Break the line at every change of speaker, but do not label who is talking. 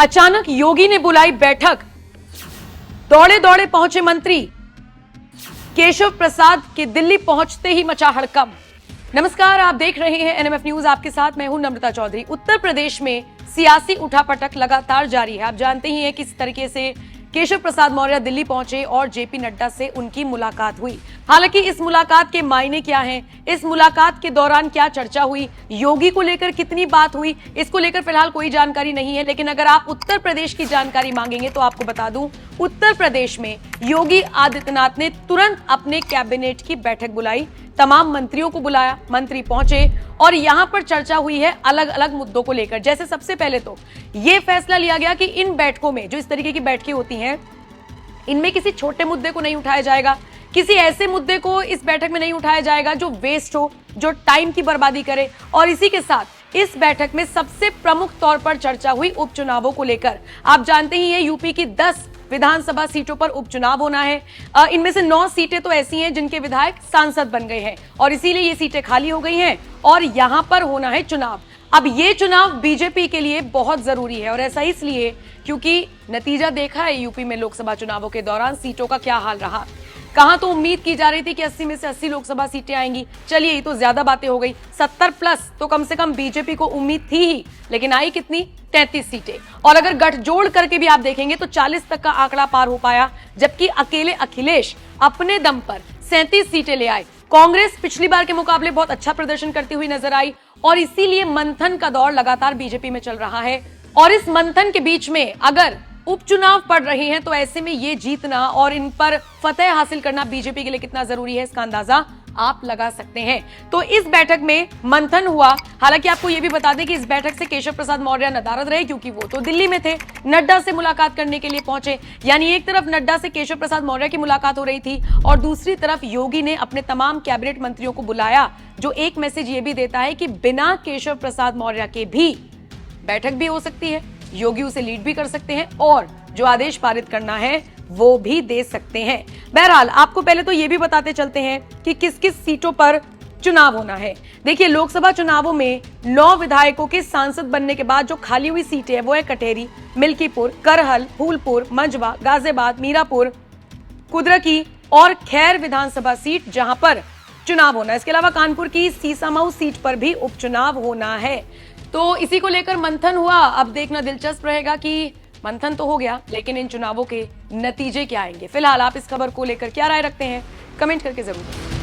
अचानक योगी ने बुलाई बैठक, दौड़े दौड़े पहुंचे मंत्री। केशव प्रसाद के दिल्ली पहुंचते ही मचा हड़कंप। नमस्कार, आप देख रहे हैं एनएमएफ न्यूज, आपके साथ मैं हूं नम्रता चौधरी। उत्तर प्रदेश में सियासी उठापटक लगातार जारी है। आप जानते ही हैं किस तरीके से केशव प्रसाद मौर्य दिल्ली पहुंचे और जेपी नड्डा से उनकी मुलाकात हुई। हालांकि इस मुलाकात के मायने क्या हैं, इस मुलाकात के दौरान क्या चर्चा हुई, योगी को लेकर कितनी बात हुई, इसको लेकर फिलहाल कोई जानकारी नहीं है। लेकिन अगर आप उत्तर प्रदेश की जानकारी मांगेंगे तो आपको बता दूं, उत्तर प्रदेश में योगी आदित्यनाथ ने तुरंत अपने कैबिनेट की बैठक बुलाई, तमाम मंत्रियों को बुलाया, मंत्री पहुंचे और यहां पर चर्चा हुई है अलग अलग मुद्दों को लेकर। जैसे सबसे पहले तो यह फैसला लिया गया कि इन बैठकों में, जो इस तरीके की बैठकें होती हैं, इनमें किसी छोटे मुद्दे को नहीं उठाया जाएगा, किसी ऐसे मुद्दे को इस बैठक में नहीं उठाया जाएगा जो वेस्ट हो, जो टाइम की बर्बादी करे। और इसी के साथ इस बैठक में सबसे प्रमुख तौर पर चर्चा हुई उपचुनावों को लेकर। आप जानते ही हैं यूपी की 10 विधानसभा सीटों पर उपचुनाव होना है। इनमें से 9 सीटें तो ऐसी हैं जिनके विधायक सांसद बन गए हैं और इसीलिए ये सीटें खाली हो गई हैं और यहां पर होना है चुनाव। अब ये चुनाव बीजेपी के लिए बहुत जरूरी है और ऐसा इसलिए क्योंकि नतीजा देखा है यूपी में लोकसभा चुनावों के दौरान सीटों का क्या हाल रहा। कहां तो उम्मीद की जा रही थी कि 80 में से 80 लोकसभा सीटें आएंगी। चलिए, ये तो ज्यादा बातें हो गई, 70 प्लस तो कम से कम बीजेपी को उम्मीद थी ही, लेकिन आई कितनी? 33 सीटें। और अगर गठजोड़ करके भी आप देखेंगे तो 40 तक का आंकड़ा पार हो पाया, जबकि अकेले अखिलेश अपने दम पर 37 सीटें ले आए। कांग्रेस पिछली बार के मुकाबले बहुत अच्छा प्रदर्शन करती हुई नजर आई और इसीलिए मंथन का दौर लगातार बीजेपी में चल रहा है। और इस मंथन के बीच में अगर उपचुनाव पड़ रहे हैं तो ऐसे में ये जीतना और इन पर फतेह हासिल करना बीजेपी के लिए कितना जरूरी है, इसका अंदाजा आप लगा सकते हैं। तो इस बैठक में मंथन हुआ। हालांकि आपको यह भी बता दें कि इस बैठक से केशव प्रसाद मौर्य नदारद रहे क्योंकि वो तो दिल्ली में थे, नड्डा से मुलाकात करने के लिए पहुंचे। यानी एक तरफ नड्डा से केशव प्रसाद मौर्य की मुलाकात हो रही थी और दूसरी तरफ योगी ने अपने तमाम कैबिनेट मंत्रियों को बुलाया, जो एक मैसेज ये भी देता है कि बिना केशव प्रसाद मौर्य के भी बैठक भी हो सकती है, योगी उसे लीड भी कर सकते हैं और जो आदेश पारित करना है वो भी दे सकते हैं। बहरहाल आपको पहले तो ये भी बताते चलते हैं कि किस किस सीटों पर चुनाव होना है। देखिए, लोकसभा चुनावों में 9 विधायकों के सांसद बनने के बाद जो खाली हुई सीटें हैं वो है कटेरी, मिल्कीपुर, करहल, फूलपुर, मंझवा, गाजियाबाद, मीरापुर, कुद्रकी और खैर विधानसभा सीट, जहां पर चुनाव होना है। इसके अलावा कानपुर की सीसामऊ सीट पर भी उपचुनाव होना है। तो इसी को लेकर मंथन हुआ। अब देखना दिलचस्प रहेगा कि मंथन तो हो गया, लेकिन इन चुनावों के नतीजे क्या आएंगे। फिलहाल आप इस खबर को लेकर क्या राय रखते हैं, कमेंट करके जरूर बताएं।